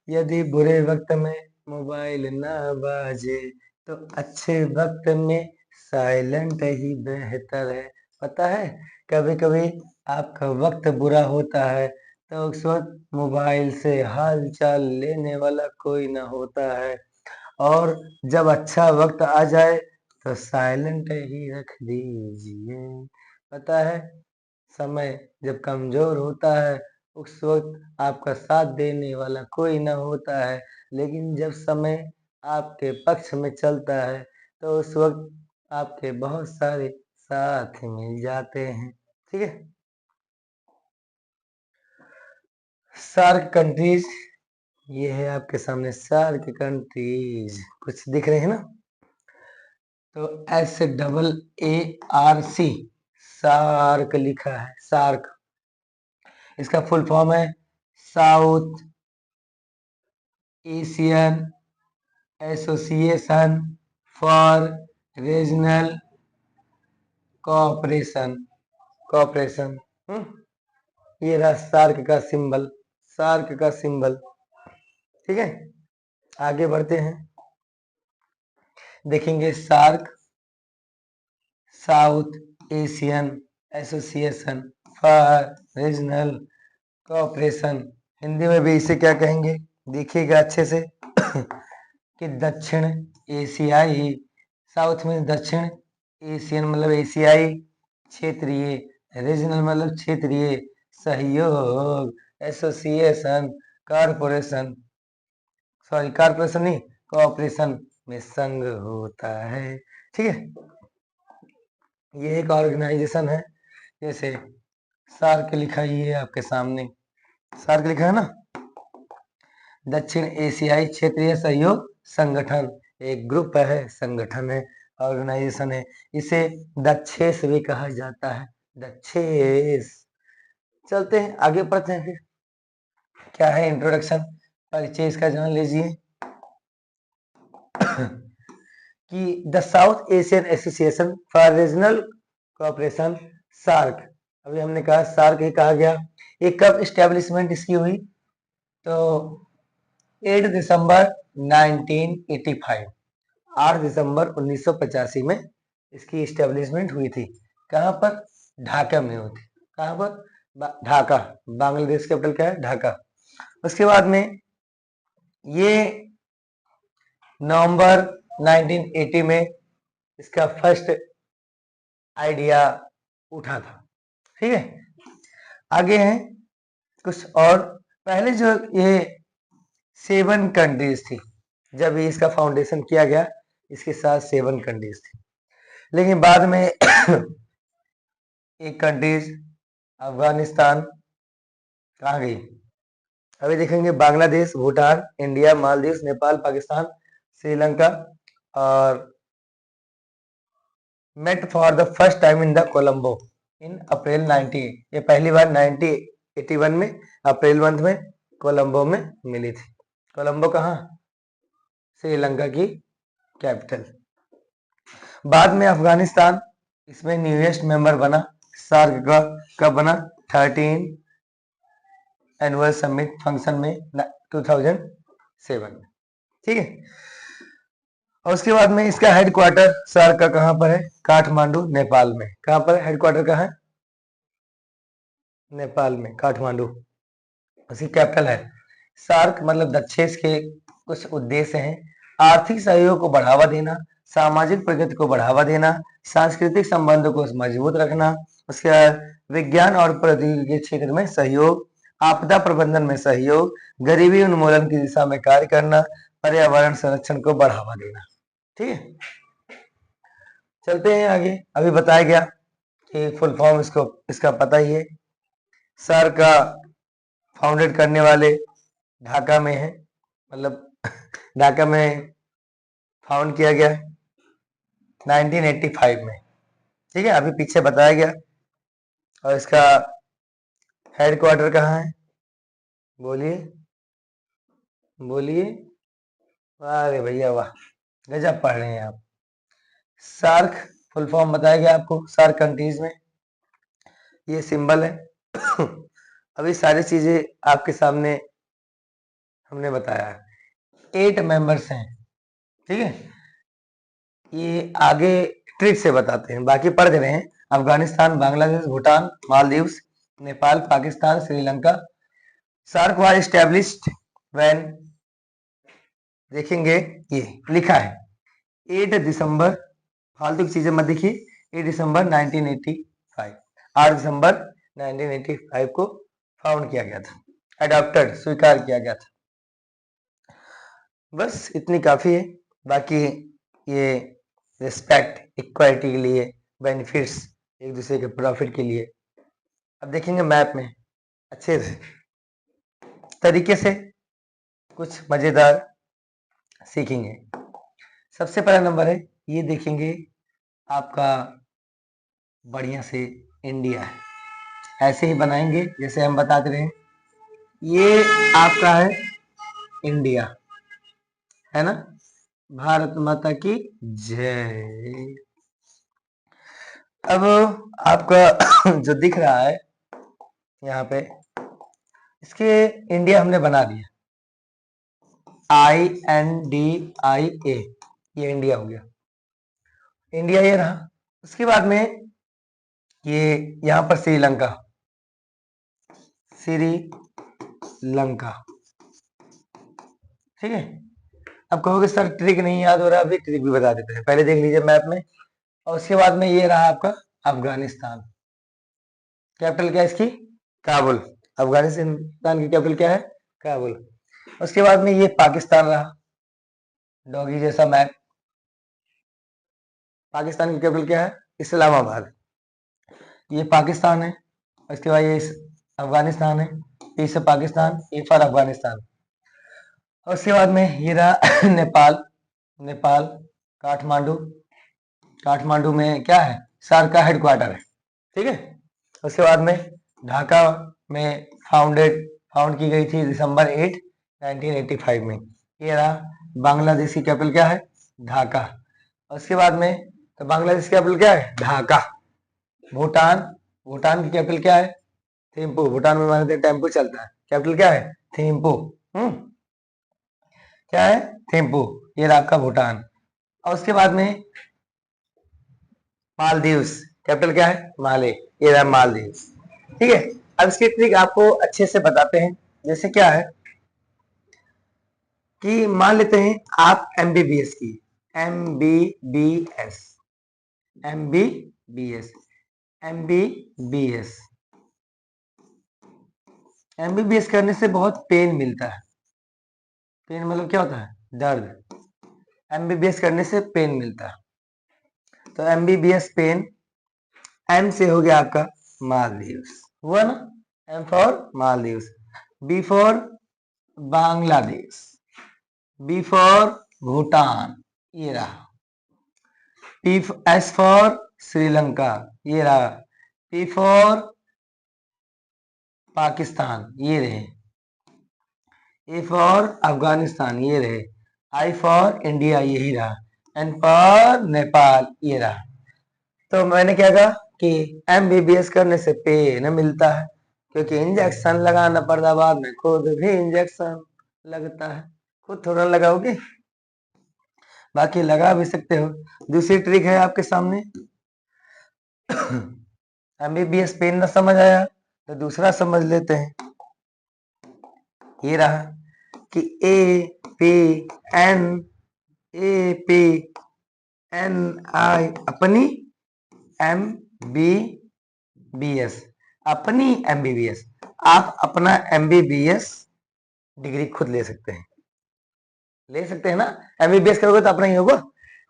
यदि बुरे वक्त में मोबाइल ना बाजे तो अच्छे वक्त में साइलेंट ही बेहतर है। पता है, कभी कभी आपका वक्त बुरा होता है तो उस वक्त मोबाइल से हाल चाल लेने वाला कोई ना होता है, और जब अच्छा वक्त आ जाए तो साइलेंट ही रख दीजिए। पता है, समय जब कमजोर होता है उस वक्त आपका साथ देने वाला कोई न होता है, लेकिन जब समय आपके पक्ष में चलता है तो उस वक्त आपके बहुत सारे साथ मिल जाते हैं। ठीक है। सार्क कंट्रीज, ये है आपके सामने सार्क कंट्रीज, कुछ दिख रहे हैं ना? तो SAARC, सार्क लिखा है, सार्क। इसका फुल फॉर्म है south Asian Association for Regional cooperation. Cooperation. ये रहा सार्क का सिंबल, सार्क का सिंबल। ठीक है, आगे बढ़ते हैं, देखेंगे SAARC, South Asian Association for Regional Cooperation. Hindi में भी इसे क्या कहेंगे, देखिएगा अच्छे से कि दक्षिण एशियाई, साउथ में दक्षिण, एशियन मतलब एशियाई, क्षेत्रीय, रीजनल मतलब क्षेत्रीय, सहयोग, एसोसिएशन, कारपोरेशन, सॉरी कारपोरेशन नहीं, कोऑपरेशन में संघ होता है। ठीक है, ये एक ऑर्गेनाइजेशन है। जैसे सार्क लिखा ही है आपके सामने, सार्क लिखा है ना, दक्षिण एशियाई क्षेत्रीय सहयोग संगठन, एक ग्रुप है, संगठन है, ऑर्गेनाइजेशन है। इसे दक्षेस भी कहा जाता है, दक्षेस। चलते हैं आगे, पढ़ते हैं फिर क्या है इंट्रोडक्शन, परिचय इसका जान लीजिए कि the South Asian Association for Regional Cooperation, SAARC, अभी हमने कहा सार्क ही कहा गया। ये कब इस्टेब्लिशमेंट इसकी हुई, तो 8 दिसंबर 1985, 8 दिसंबर 1985 में इसकी इस्टेब्लिशमेंट हुई थी। कहाँ पर, ढाका में हुई थी। कहाँ पर, ढाका, बांग्लादेश कैपिटल क्या है, ढाका। उसके बाद में ये नवंबर 1980 में इसका फर्स्ट आइडिया उठा था। ठीक है, आगे हैं कुछ और। पहले जो ये 7 कंट्रीज थी, जब इसका फाउंडेशन किया गया इसके साथ 7 कंट्रीज थी, लेकिन बाद में एक कंट्रीज अफगानिस्तान कहाँ गई, अभी देखेंगे बांग्लादेश, भूटान, इंडिया, मालदीव, नेपाल, पाकिस्तान, श्रीलंका, और met for the first time in the Colombo in April 90, ये पहली बार 1981 में अप्रैल मंथ में कोलंबो में मिली थी। कोलंबो कहाँ, श्रीलंका की कैपिटल। बाद में अफगानिस्तान इसमें न्यूएस्ट मेंबर बना सार्क का, कब बना, 13 एनुअल समिट फंक्शन में 2007 में। ठीक है, और उसके बाद में इसका हेडक्वार्टर सार्क का कहाँ पर है, काठमांडू, नेपाल में। कहाँ पर हेडक्वार्टर कहाँ है, नेपाल में, काठमांडू, उसकी कैपिटल है। सार्क मतलब दक्षेस के कुछ उद्देश्य हैं, आर्थिक सहयोग को बढ़ावा देना, सामाजिक प्रगति को बढ़ावा देना, सांस्कृतिक संबंधों को मजबूत रखना, उसके बाद विज्ञान और प्रौद्योगिकी के क्षेत्र में सहयोग, आपदा प्रबंधन में सहयोग, गरीबी उन्मूलन की दिशा में कार्य करना, पर्यावरण संरक्षण को बढ़ावा देना। ठीक है, चलते हैं आगे। अभी बताया गया कि फुल फॉर्म इसको, इसका पता ही है। सार्क का फाउंडेड करने वाले ढाका में है, मतलब ढाका में फाउंड किया गया 1985 में। ठीक है, अभी पीछे बताया गया। और इसका हेडक्वार्टर कहाँ है, बोलिए बोलिए, अरे भैया वाह, गजब पढ़ रहे हैं आप। सार्क फुल फॉर्म बताया गया आपको, सार्क कंट्रीज में ये सिंबल है अभी सारी चीजें आपके सामने हमने बताया 8 मेंबर्स हैं, ठीक है। ये आगे ट्रिक से बताते हैं, बाकी पढ़ रहे हैं। Afghanistan, Bangladesh, Bhutan, Maldives, Nepal, Pakistan, Sri Lanka. SAARC was established when, देखेंगे ये लिखा है 8 दिसंबर, फालतू की चीजें मत देखिए, 8 दिसंबर 1985, 8 दिसंबर 1985 को फाउंड किया गया था, अडॉप्टेड, स्वीकार किया गया था। बस इतनी काफी है। बाकी ये रिस्पेक्ट, इक्वालिटी के लिए, बेनिफिट्स, एक दूसरे के प्रॉफिट के लिए। अब देखेंगे मैप में अच्छे तरीके से कुछ मजेदार सीखेंगे। सबसे पहला नंबर है, ये देखेंगे आपका बढ़िया से इंडिया है, ऐसे ही बनाएंगे जैसे हम बताते रहे। ये आपका है इंडिया, है ना। भारत माता की जय। अब आपका जो दिख रहा है यहाँ पे, इसके इंडिया हमने बना दिया, INDIA, ये इंडिया हो गया, इंडिया ये रहा। उसके बाद में ये यहाँ पर श्रीलंका, श्रीलंका, ठीक है। अब कहोगे सर ट्रिक नहीं याद हो रहा, अभी ट्रिक भी बता देते हैं, पहले देख लीजिए मैप में। और उसके बाद में ये रहा आपका अफगानिस्तान, कैपिटल क्या है इसकी, काबुल। अफगानिस्तान की कैपिटल क्या है, काबुल। उसके बाद में ये पाकिस्तान रहा, डॉगी जैसा मैप। पाकिस्तान की कैपिटल क्या है, इस्लामाबाद, ये पाकिस्तान है। उसके बाद ये अफगानिस्तान है, पी से पाकिस्तान, ए फॉर अफगानिस्तान। और उसके बाद में ये रहा नेपाल, नेपाल, काठमांडू, काठमांडू में क्या है, सार्क का हेडक्वार्टर है, ठीक है। उसके बाद में ढाका में फाउंड की गई थी दिसंबर 8, 1985 में। ये रहा बांग्लादेश की कैपिटल क्या है, ढाका। उसके बाद में तो बांग्लादेश की कैपिटल क्या है, ढाका। भूटान, भूटान की कैपिटल क्या है, थिम्पू। भूटान में मानते टेम्पो चलता है, कैपिटल क्या है, थिम्पू। क्या है, थिम्पू। ये रहा आपका भूटान। और उसके बाद में मालदीव्स, कैपिटल क्या है, माले, ये रहा मालदीव्स, ठीक है। अब इसकी ट्रिक आपको अच्छे से बताते हैं। जैसे क्या है कि मान लेते हैं आप MBBS की, MBBS, MBBS, MBBS, MBBS करने से बहुत पेन मिलता है। पेन मतलब क्या होता है, दर्द। MBBS करने से पेन मिलता है, तो MBBS पेन, M से हो गया आपका मालदीव्स, हुआ ना, M for Maldives, B for Bangladesh, B for Bhutan, ये रहा। S फॉर श्रीलंका, ये रहा। P फॉर पाकिस्तान, ये रहे। A फॉर अफगानिस्तान, ये रहे। I फॉर इंडिया, यही रहा। N फॉर नेपाल, ये रहा। तो मैंने क्या कहा कि MBBS करने से पेन मिलता है, क्योंकि इंजेक्शन लगाना पड़ता, बाद में खुद भी इंजेक्शन लगता है। खुद थोड़ा लगाओगे, बाकी लगा भी सकते हो। दूसरी ट्रिक है आपके सामने। MBBS पेन ना समझ आया तो दूसरा समझ लेते हैं। ये रहा कि APNI अपनी MBBS, अपनी MBBS, आप अपना MBBS डिग्री खुद ले सकते हैं, ले सकते हैं ना। MBBS करोगे तो अपना ही होगा।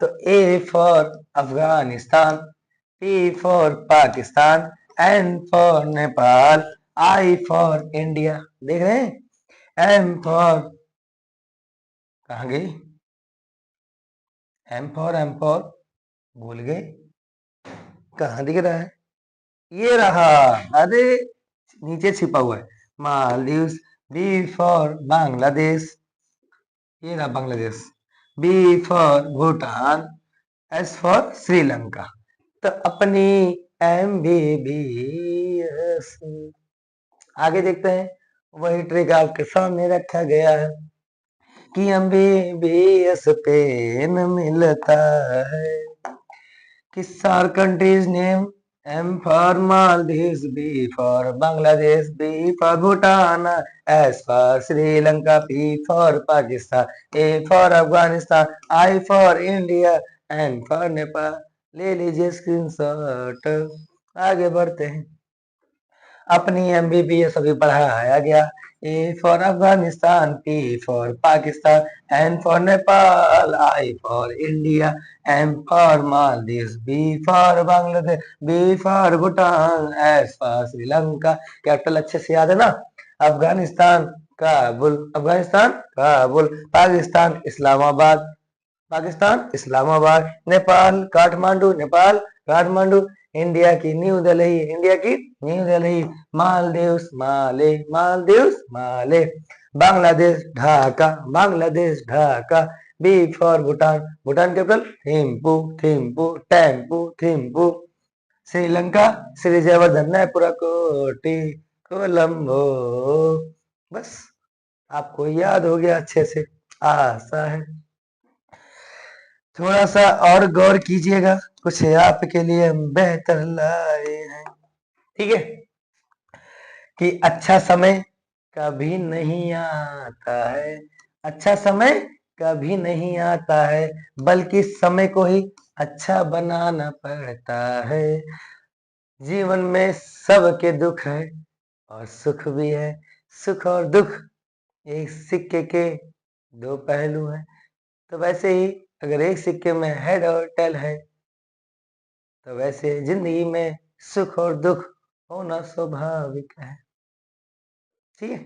तो A for Afghanistan, P for Pakistan, N for Nepal, I for India, देख रहे हैं। M फॉर, कहाँ गई, M फॉर भूल गए, कहाँ दिख रहा है, ये रहा, अरे नीचे छिपा हुआ है, मालदीव्स। B फॉर बांग्लादेश, ये रहा Bangladesh. B for Bhutan, S for Sri Lanka. तो अपनी MBBS, आगे देखते हैं। वही ट्रिक आपके सामने रखा गया है। कि MBBS पेन मिलता है। Kiss our country's name. M for Maldives, B for Bangladesh, B for Bhutan, S for Sri Lanka, P for Pakistan, A for Afghanistan, I for India, N for Nepal. ले लीजिए screenshot. आगे बढ़ते हैं। अपनी MBBS अभी पढ़ाया गया। A for Afghanistan, P for Pakistan, N for Nepal, I for India, M for Maldives, B for Bangladesh, B for Bhutan, S for Sri Lanka. Capital अच्छे से याद है ना? अफगानिस्तान काबुल, अफगानिस्तान काबुल, पाकिस्तान इस्लामाबाद, पाकिस्तान इस्लामाबाद, नेपाल काठमांडू, नेपाल काठमांडू, इंडिया की न्यू दिल्ली, इंडिया की new Delhi, Maldives Male, Maldives Male, Bangladesh Dhaka, Bangladesh Dhaka, B for Bhutan, Bhutan capital Thimphu, Thimphu tempo, Thimphu, Sri Lanka Shri Jaivardhan नयपुरा कोटी, कोलंबो। बस आपको याद हो गया अच्छे से, आशा है। थोड़ा सा और गौर कीजिएगा, कुछ आपके लिए हम बेहतर लाए हैं। ठीक है कि अच्छा समय कभी नहीं आता है, अच्छा समय कभी नहीं आता है, बल्कि समय को ही अच्छा बनाना पड़ता है। जीवन में सबके दुख है और सुख भी है, सुख और दुख एक सिक्के के दो पहलू हैं। तो वैसे ही अगर एक सिक्के में हेड और टेल है, तो वैसे जिंदगी में सुख और दुख होना स्वाभाविक है। ठीक है।